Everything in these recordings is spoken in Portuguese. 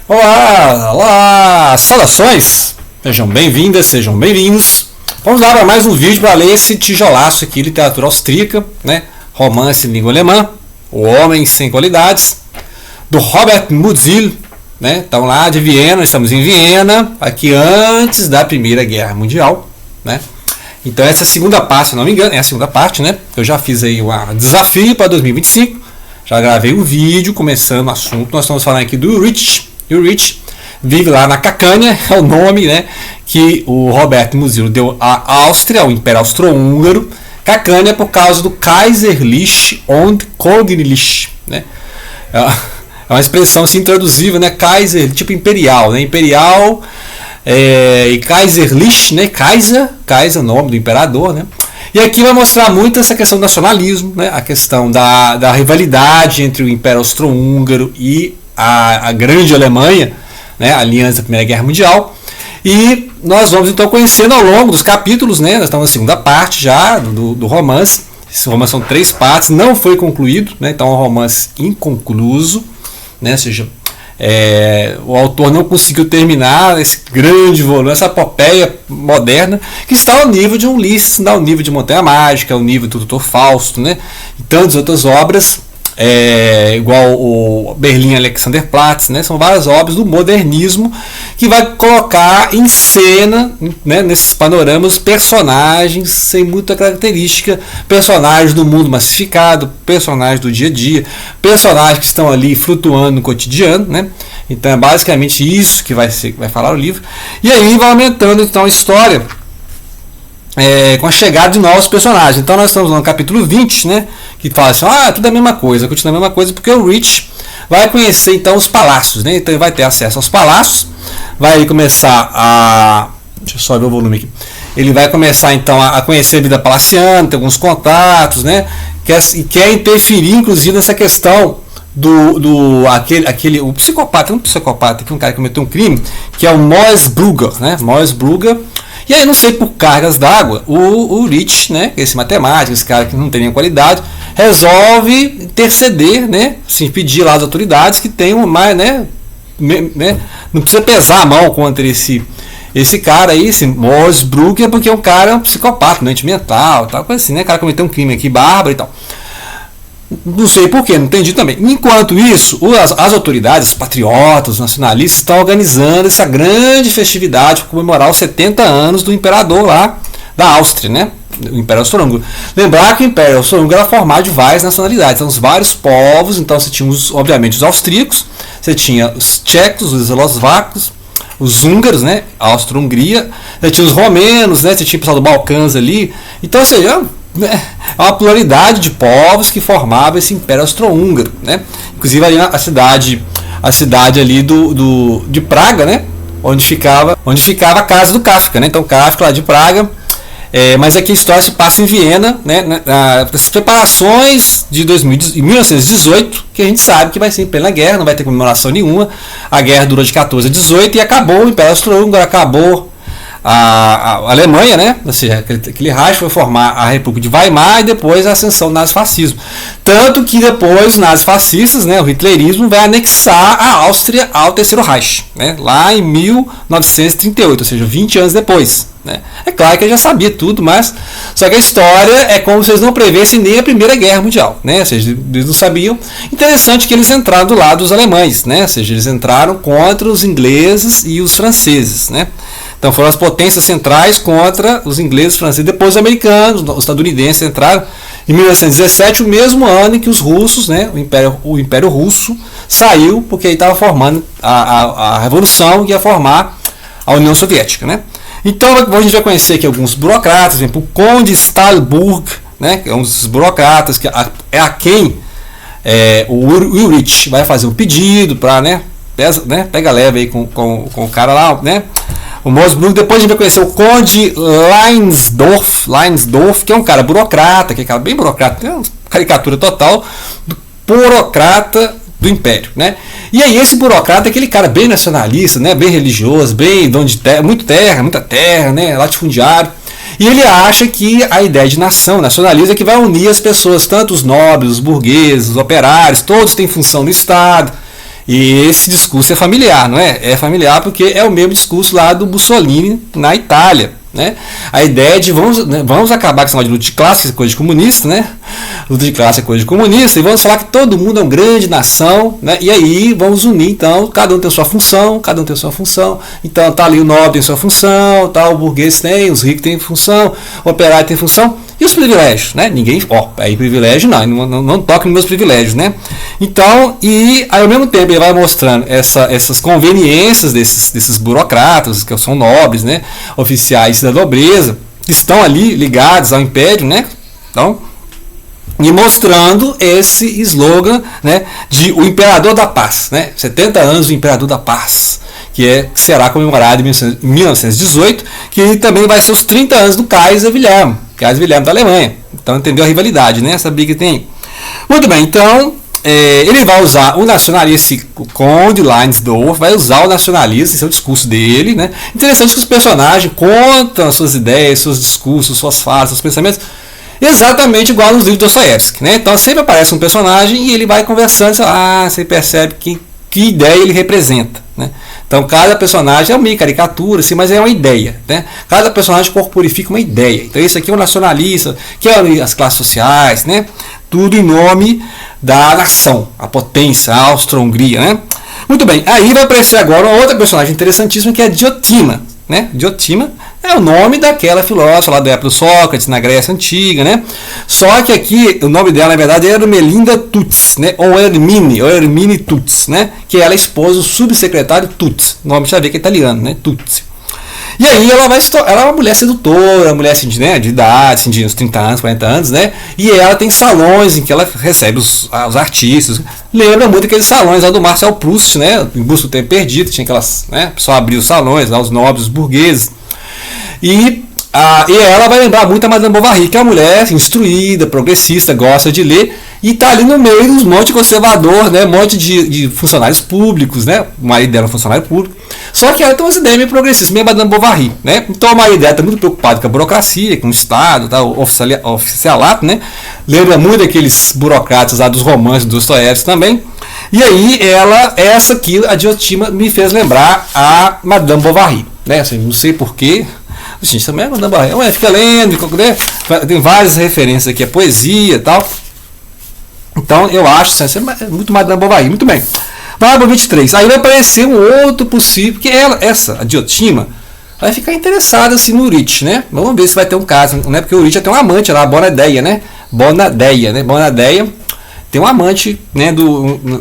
Olá, olá, saudações, sejam bem-vindas, sejam bem-vindos. Vamos lá para mais um vídeo para ler esse tijolaço aqui, literatura austríaca, né? Romance em língua alemã, O Homem Sem Qualidades, do Robert Musil, né? Então lá de Viena, estamos em Viena, aqui antes da Primeira Guerra Mundial, né? Então essa é a segunda parte, se não me engano, é a segunda parte, né? Eu já fiz aí um desafio para 2025, já gravei um vídeo começando o assunto. Nós estamos falando aqui do Ulrich. Ulrich vive lá na Cacânia, é o nome, né, que o Robert Musil deu à Áustria, ao Império Austro-Húngaro. Cacânia por causa do Kaiserlich und Königlich, né? É uma expressão assim traduzível, né? Kaiser, tipo imperial, né? Imperial e Kaiserlich, né? Kaiser, o nome do imperador, né? E aqui vai mostrar muito essa questão do nacionalismo, né? A questão da rivalidade entre o Império Austro-Húngaro e a grande Alemanha, né, a aliança da Primeira Guerra Mundial. E nós vamos então conhecendo ao longo dos capítulos, né, nós estamos na segunda parte já do romance. Esse romance são 3 partes, não foi concluído, né, então é um romance inconcluso, né, ou seja, o autor não conseguiu terminar esse grande volume, essa epopeia moderna, que está ao nível de Ulisses, está ao nível de Montanha Mágica, ao nível do Dr. Fausto, né, e tantas outras obras. Igual o Berlim Alexanderplatz, né? São várias obras do modernismo que vai colocar em cena, né, nesses panoramas, personagens sem muita característica, personagens do mundo massificado, personagens do dia a dia, personagens que estão ali flutuando no cotidiano, né? Então é basicamente isso que vai falar o livro. E aí vai aumentando então a história com a chegada de novos personagens. Então nós estamos no capítulo 20, né, que fala assim, tudo é a mesma coisa, continua a mesma coisa, porque o Rich vai conhecer então os palácios, né? Então ele vai ter acesso aos palácios, vai começar deixa eu só ver o volume aqui. Ele vai começar então a conhecer a vida palaciana, ter alguns contatos, né? Quer interferir inclusive nessa questão o psicopata, um cara que cometeu um crime, que é o Moesbrugger, né? Moesbrugger. E aí, não sei, por cargas d'água, o Rich, né, esse matemático, esse cara que não tem nenhuma qualidade, resolve interceder, né, assim, pedir lá às autoridades que tenham mais, né, não precisa pesar a mão contra esse cara aí, esse Moesbrugger, porque é um cara psicopata, doente mental, tal coisa assim, né, o cara cometeu um crime aqui, bárbaro e tal. Não sei porquê, não entendi também. Enquanto isso, as autoridades, os patriotas, os nacionalistas estão organizando essa grande festividade para comemorar os 70 anos do imperador lá da Áustria, né? O Império Austro-Húngaro. Lembrar que o Império Austro-Húngaro era formado de várias nacionalidades, então os vários povos. Então você tinha obviamente os austríacos, você tinha os tchecos, os eslovacos, os húngaros, né? A Austro-Hungria, você tinha os romenos, né? Você tinha o pessoal do Balcãs ali. Então, ou seja, é uma pluralidade de povos que formava esse Império Austro-Húngaro, né? Inclusive ali a cidade ali de Praga, né? Onde ficava a casa do Kafka, né? Então Kafka lá de Praga, mas aqui a história se passa em Viena, né? As preparações de 1918, que a gente sabe que vai ser em plena guerra, não vai ter comemoração nenhuma. A guerra durou de 14 a 18 e acabou o Império Austro-Húngaro, acabou a Alemanha, né? Ou seja, aquele Reich foi formar a República de Weimar e depois a ascensão do nazifascismo. Tanto que depois os nazifascistas, né, o hitlerismo, vai anexar a Áustria ao Terceiro Reich, né? Lá em 1938, ou seja, 20 anos depois, né? É claro que ele já sabia tudo, mas só que a história é como se eles não prevessem nem a Primeira Guerra Mundial, né? Ou seja, eles não sabiam. Interessante que eles entraram do lado dos alemães, né? Ou seja, eles entraram contra os ingleses e os franceses, né? Então foram as potências centrais contra os ingleses, os franceses, depois os americanos, os estadunidenses entraram em 1917, o mesmo ano em que os russos, né, o Império Russo saiu, porque aí estava formando a Revolução que ia formar a União Soviética, né? Então a gente vai conhecer aqui alguns burocratas, por exemplo, o Conde Stahlburg, né, que é um dos burocratas que é a quem o Ulrich vai fazer um pedido para, né, pega leve aí com o cara lá, né? O Moesbrugger. Depois a gente vai conhecer o Conde Leinsdorf, que é um cara burocrata, que é um cara bem burocrata, é uma caricatura total do burocrata do Império, né? E aí esse burocrata é aquele cara bem nacionalista, né? Bem religioso, bem dono de terra, muita terra, né? Latifundiário. E ele acha que a ideia de nação, nacionalismo, é que vai unir as pessoas, tanto os nobres, os burgueses, os operários, todos têm função no Estado. E esse discurso é familiar, não é? É familiar porque é o mesmo discurso lá do Mussolini na Itália, né? A ideia de vamos acabar com essa de luta de classe, que é coisa de comunista, né? Luta de classe é coisa de comunista, e vamos falar que todo mundo é uma grande nação, né? E aí vamos unir, então, cada um tem sua função, então tá ali o nobre tem sua função, tá, o burguês tem, os ricos têm função, o operário tem função, e os privilégios, né? Ninguém, aí privilégio não toca nos meus privilégios, né? Então, e aí ao mesmo tempo ele vai mostrando essas conveniências desses burocratas, que são nobres, né? Oficiais da nobreza, que estão ali ligados ao império, né? Então, e mostrando esse slogan, né, de o Imperador da Paz, né? 70 anos do Imperador da Paz, que será comemorado em 1918, que também vai ser os 30 anos do Kaiser Wilhelm da Alemanha. Então entendeu a rivalidade, né? Essa briga que tem. Muito bem, então ele vai usar o nacionalismo, o Conde Leinsdorf vai usar o nacionalismo, esse é o discurso dele, né? Interessante que os personagens contam suas ideias, seus discursos, suas falas, seus pensamentos, exatamente igual nos livros de Dostoiévski, né? Então sempre aparece um personagem e ele vai conversando, você percebe que ideia ele representa, né? Então cada personagem é uma caricatura, assim, mas é uma ideia, né? Cada personagem corporifica uma ideia. Então esse aqui é um nacionalista, que é as classes sociais, né? Tudo em nome da nação, a potência, a Áustria-Hungria, né? Muito bem, aí vai aparecer agora uma outra personagem interessantíssima que é Diotima, né? Diotima é o nome daquela filósofa lá da época do Sócrates, na Grécia Antiga, né? Só que aqui o nome dela, na verdade, era Melinda Tutz, né? Ou Hermine Tutz, né? Que ela é esposa do subsecretário Tutz. O nome já vê que é italiano, né? Tutz. E aí ela é uma mulher sedutora, uma mulher assim, né, de idade, assim, de uns 30 anos, 40 anos, né? E ela tem salões em que ela recebe os artistas. Lembra muito aqueles salões lá do Marcel Proust, né? Em Busca do Tempo Perdido, tinha aquelas, né? Só abrir os salões, lá os nobres, os burgueses. E ela vai lembrar muito a Madame Bovary, que é uma mulher instruída, progressista, gosta de ler, e está ali no meio dos monte de conservador, né, um monte de funcionários públicos, né, o marido dela é um funcionário público, só que ela tem umas ideias meio progressistas, meio Madame Bovary, né, então o marido dela está muito preocupado com a burocracia, com o Estado, tá, o oficialato, né, lembra muito daqueles burocratas lá dos romances do Dostoiévski também, e aí essa aqui, a Diotima, me fez lembrar a Madame Bovary, né, assim, não sei porquê. Gente, também é Madame Bovary, fica lendo, né? Tem várias referências aqui, a poesia e tal. Então eu acho que é muito Madame Bovary. Muito bem. Vamos para o 23. Aí vai aparecer um outro possível, que a Diotima, vai ficar interessada assim, no Urich, né? Vamos ver se vai ter um caso, né? Porque o Urich tem um amante lá, a Bonadeia, né? Bonadeia tem um amante, né?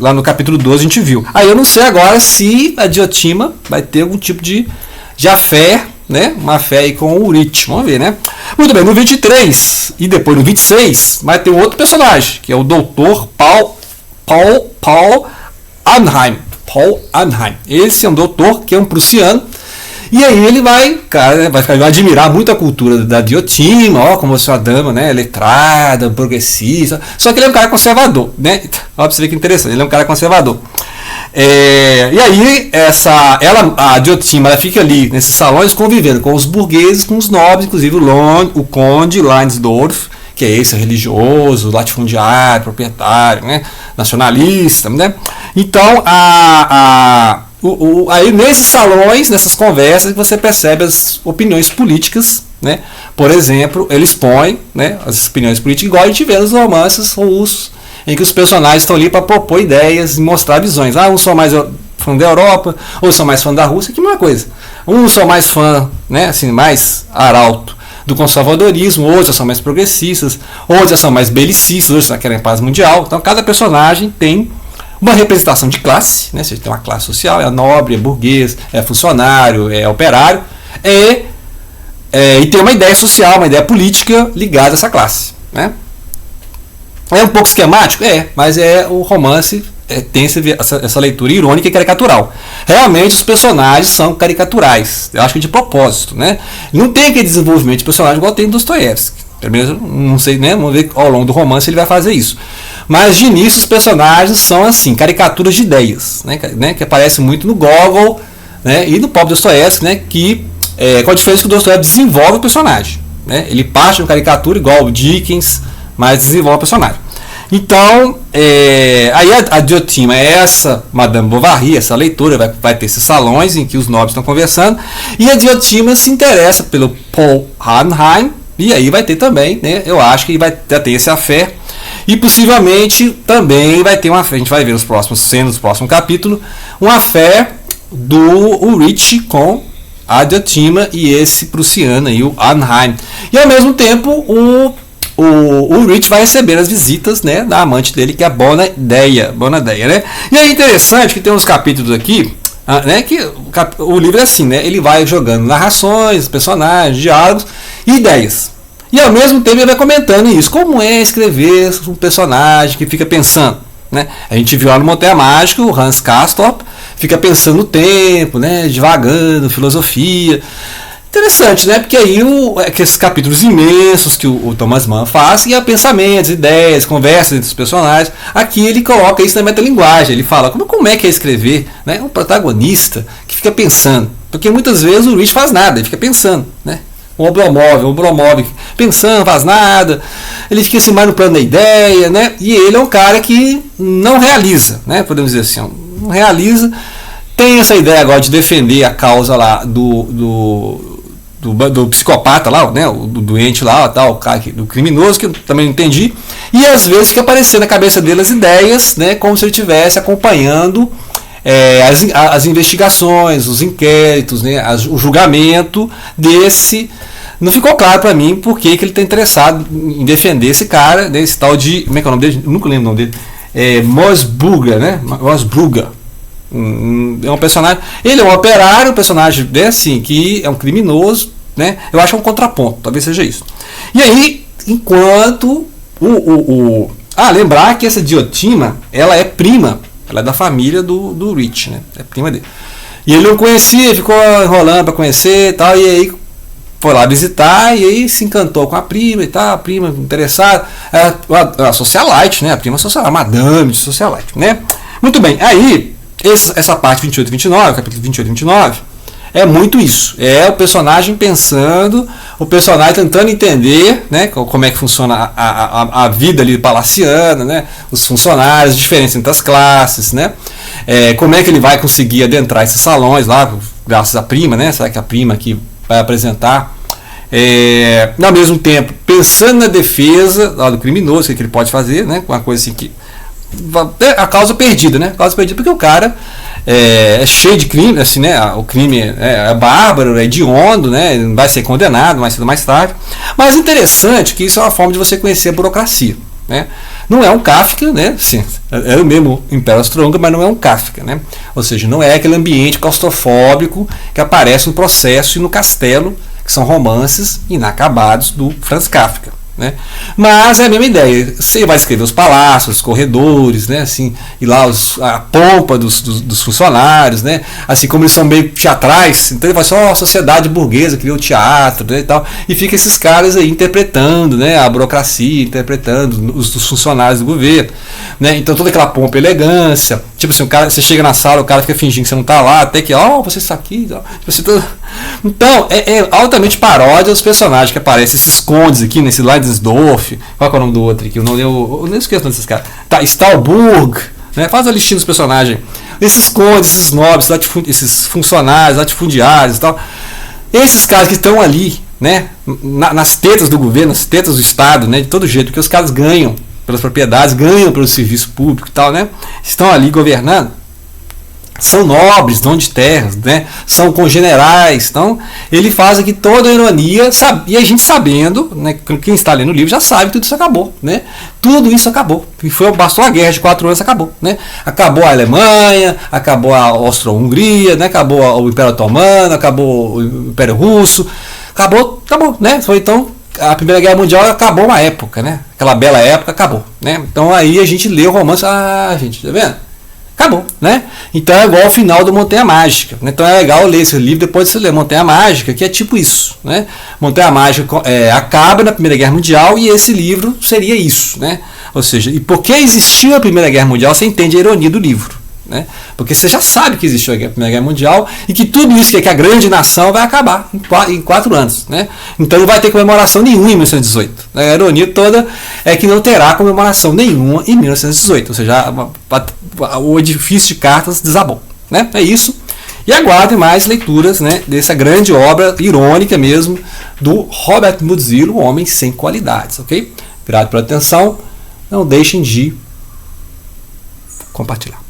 Lá no capítulo 12 a gente viu. Aí eu não sei agora se a Diotima vai ter algum tipo de afé, né? Uma fé aí com o Urich, vamos ver, né? Muito bem, no 23 e depois no 26 vai ter um outro personagem, que é o Dr. Paul Arnheim. Esse é um doutor que é um prussiano, e aí ele vai admirar muito a cultura da Diotima, como você é uma dama, né, letrada, progressista, só que ele é um cara conservador, né? Olha pra você ver que interessante, ele é um cara conservador. E aí a Diotima, ela fica ali nesses salões convivendo com os burgueses, com os nobres, inclusive o Conde Leinsdorf, que é esse religioso, latifundiário, proprietário, né, nacionalista, né? Então aí nesses salões, nessas conversas, você percebe as opiniões políticas, né? Por exemplo, ele expõe, né, as opiniões políticas igual a gente vê nos romances russos, em que os personagens estão ali para propor ideias e mostrar visões. Uns são mais fã da Europa, outros são mais fã da Rússia, que é uma coisa. Uns são mais fã, né, assim, mais arauto do conservadorismo, outros são mais progressistas, outros são mais belicistas, outros só querem paz mundial. Então cada personagem tem uma representação de classe, né? Você tem uma classe social, é nobre, é burguês, é funcionário, é operário, e tem uma ideia social, uma ideia política ligada a essa classe, né? É um pouco esquemático? Mas o romance tem essa leitura irônica e caricatural. Realmente os personagens são caricaturais, eu acho que de propósito, né? Não tem aquele desenvolvimento de personagem igual tem em Dostoiévski. Pelo menos, não sei, né? Vamos ver ao longo do romance ele vai fazer isso. Mas de início os personagens são assim, caricaturas de ideias, né? Que aparece muito no Gogol, né? E no próprio Dostoiévski, né? Com a diferença que o Dostoiévski desenvolve o personagem, né? Ele parte de uma caricatura igual o Dickens, mas desenvolve o personagem. Então, aí a Diotima é essa Madame Bovary, essa leitora, vai ter esses salões em que os nobres estão conversando, e a Diotima se interessa pelo Paul Arnheim, e aí vai ter também, né, eu acho que já tem esse affair, e possivelmente também vai ter uma affair, a gente vai ver nos próximos cenas, no próximo capítulo, um affair do Ulrich com a Diotima e esse prussiano aí, o Arnheim. E ao mesmo tempo o Ulrich vai receber as visitas, né, da amante dele, que é a Bonadeia, né? E é interessante que tem uns capítulos aqui, né, que o livro é assim, né, ele vai jogando narrações, personagens, diálogos e ideias. E ao mesmo tempo ele vai comentando isso, como é escrever um personagem que fica pensando, né? A gente viu lá no Montanha Mágica, o Hans Castorp fica pensando no tempo, né, divagando, filosofia. Interessante, né? Porque aí esses capítulos imensos que o Thomas Mann faz, e há pensamentos, ideias, conversas entre os personagens. Aqui ele coloca isso na metalinguagem. Ele fala como é que é escrever, né, um protagonista que fica pensando. Porque muitas vezes o Rich faz nada, ele fica pensando, né? O Obromov pensando, faz nada. Ele fica assim mais no plano da ideia, né? E ele é um cara que não realiza, né? Podemos dizer assim, não realiza. Tem essa ideia agora de defender a causa lá do psicopata lá, né, do doente lá, tal, do criminoso, que eu também não entendi, e às vezes fica aparecendo na cabeça dele as ideias, né, como se ele estivesse acompanhando as investigações, os inquéritos, né, o julgamento desse. Não ficou claro para mim por que ele está interessado em defender esse cara, né, esse tal de, como é que é o nome dele? Eu nunca lembro o nome dele. Morsbrugger, né? Morsbrugger. É um personagem. Ele é um operário, um personagem, né, assim, que é um criminoso, né? Eu acho que é um contraponto, talvez seja isso. E aí, enquanto lembrar que essa Diotima, ela é prima, ela é da família do Rich, né? É prima dele. E ele não conhecia, ficou enrolando para conhecer e tal, e aí foi lá visitar e aí se encantou com a prima e tal, a prima interessada, a socialite, né? A prima socialite, a madame de socialite, né? Muito bem, aí essa parte 28 e 29, capítulo 28 e 29, é muito isso. É o personagem pensando, o personagem tentando entender, né, como é que funciona a vida ali palaciana, né, os funcionários, diferentes entre as classes, né, como é que ele vai conseguir adentrar esses salões lá, graças à prima, né, será que a prima que vai apresentar, ao mesmo tempo pensando na defesa lá do criminoso, o que ele pode fazer, né, com uma coisa assim que a causa perdida, né? A causa perdida porque o cara é cheio de crime, assim, né? O crime é bárbaro, é hediondo, né? Vai ser condenado mais cedo ou mais tarde. Mas interessante que isso é uma forma de você conhecer a burocracia, né? Não é um Kafka, né? Sim, é o mesmo Império Austro-Húngaro, mas não é um Kafka, né? Ou seja, não é aquele ambiente claustrofóbico que aparece no Processo e no Castelo, que são romances inacabados do Franz Kafka. Né? Mas é a mesma ideia. Você vai escrever os palácios, os corredores, né? Assim, e lá a pompa dos funcionários, né? Assim como eles são meio teatrais, então ele vai só a sociedade burguesa criou o teatro, né, e fica esses caras aí interpretando, né, a burocracia, interpretando os funcionários do governo, né? Então toda aquela pompa e elegância, tipo assim, você chega na sala, o cara fica fingindo que você não está lá, até que você está aqui, tipo assim, então é altamente paródia dos personagens que aparecem, esses condes aqui nesse Leidensdorf, qual é o nome do outro aqui? Eu não esqueço desses caras. Tá, Stahlburg, né? Faz a listinha dos personagens. Esses condes, esses nobres, esses funcionários, latifundiários e tal. Esses caras que estão ali, né? Nas tetas do governo, nas tetas do Estado, né? De todo jeito, porque os caras ganham pelas propriedades, ganham pelo serviço público e tal, né? Estão ali governando. São nobres, donos de terras, né? São congenerais. Então, ele faz aqui toda a ironia, e a gente sabendo, né? Quem está lendo o livro já sabe que tudo isso acabou, né? Tudo isso acabou. E bastou a guerra de 4 anos, acabou, né? Acabou a Alemanha, acabou a Austro-Hungria, né? Acabou o Império Otomano, acabou o Império Russo, acabou, né? Foi então a Primeira Guerra Mundial, acabou uma época, né? Aquela bela época acabou, né? Então aí a gente lê o romance, gente, tá vendo? Acabou, né? Então é igual ao final do Montanha Mágica, né? Então é legal ler esse livro depois de você ler Montanha Mágica, que é tipo isso, né? Montanha Mágica acaba na Primeira Guerra Mundial e esse livro seria isso, né? Ou seja, e porque existiu a Primeira Guerra Mundial, você entende a ironia do livro, né? Porque você já sabe que existiu a Primeira Guerra Mundial e que tudo isso que é a grande nação vai acabar em 4 anos, né? Então não vai ter comemoração nenhuma em 1918. A ironia toda é que não terá comemoração nenhuma em 1918, ou seja, o edifício de cartas desabou, né? É isso. E aguardem mais leituras, né, dessa grande obra irônica mesmo do Robert Musil, O Homem Sem Qualidades, ok? Obrigado pela atenção. Não deixem de compartilhar.